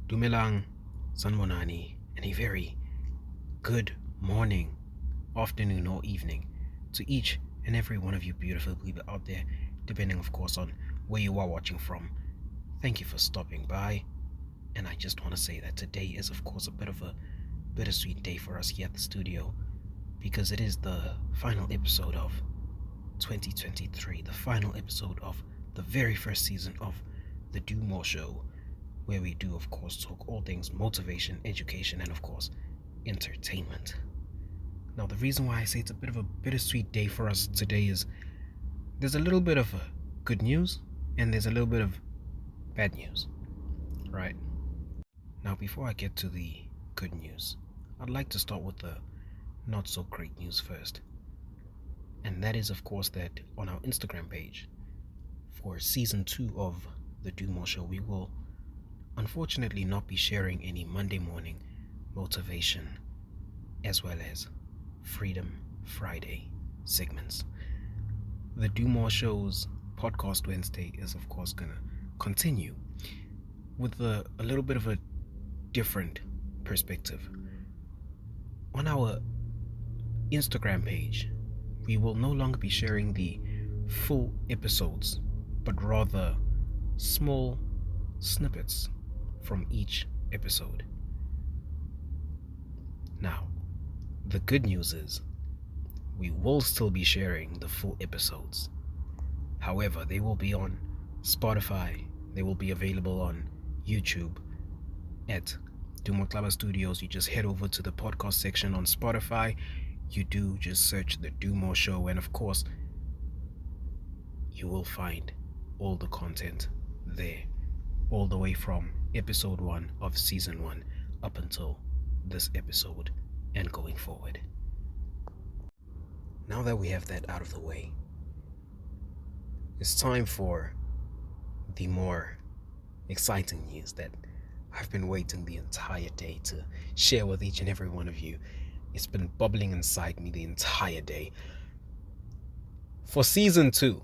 Dumelang, Sanmonani, and a very good morning, afternoon, or evening to each and every one of you beautiful people out there, depending, of course, on where you are watching from. Thank you for stopping by, and I just want to say that today is, of course, a bit of a bittersweet day for us here at the studio because it is the final episode of 2023, the final episode of the very first season of the Dumo show, where we do, of course, talk all things motivation, education, and, of course, entertainment. Now, the reason why I say it's a bit of a bittersweet day for us today is there's a little bit of good news and there's a little bit of bad news, right? Now, before I get to the good news, I'd like to start with the not so great news first. And that is, of course, that on our Instagram page for season 2 of the Dumo show, we will unfortunately not be sharing any Monday morning motivation as well as Freedom Friday segments. The Dumo show's podcast Wednesday is, of course, going to continue with a little bit of a different perspective. On our Instagram page, we will no longer be sharing the full episodes, but rather small snippets from each episode. Now, the good news is we will still be sharing the full episodes. However, they will be on Spotify, they will be available on YouTube at Dumo Xaba Studios. You just head over to the podcast section on Spotify. You do just search the Dumo show, and of course, you will find all the content there, all the way from episode 1 of season 1 up until this episode and going forward. Now that we have that out of the way, it's time for the more exciting news that I've been waiting the entire day to share with each and every one of you. It's been bubbling inside me the entire day. For season 2,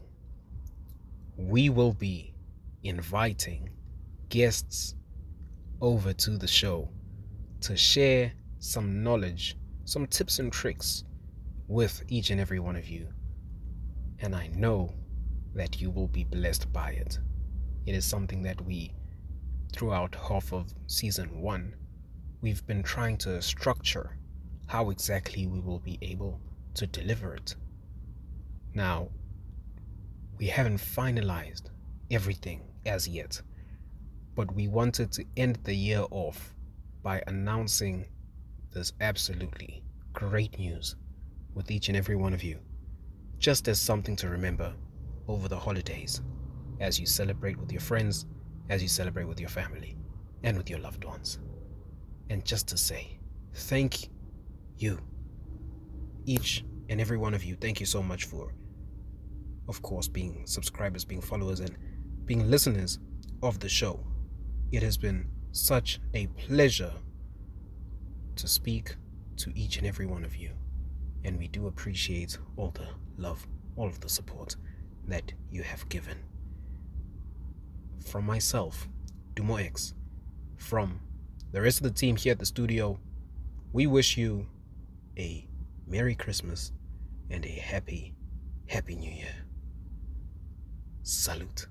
we will be inviting guests over to the show to share some knowledge, some tips and tricks with each and every one of you. And I know that you will be blessed by it. It is something that throughout half of season 1, we've been trying to structure how exactly we will be able to deliver it. Now, we haven't finalized everything as yet, but we wanted to end the year off by announcing this absolutely great news with each and every one of you, just as something to remember over the holidays as you celebrate with your friends, as you celebrate with your family and with your loved ones. And just to say thank you, each and every one of you. Thank you so much for, of course, being subscribers, being followers, and being listeners of the show. It has been such a pleasure to speak to each and every one of you, and we do appreciate all the love, all of the support that you have given. From myself, Dumo X, from the rest of the team here at the studio, we wish you a Merry Christmas and a Happy New Year. Salute.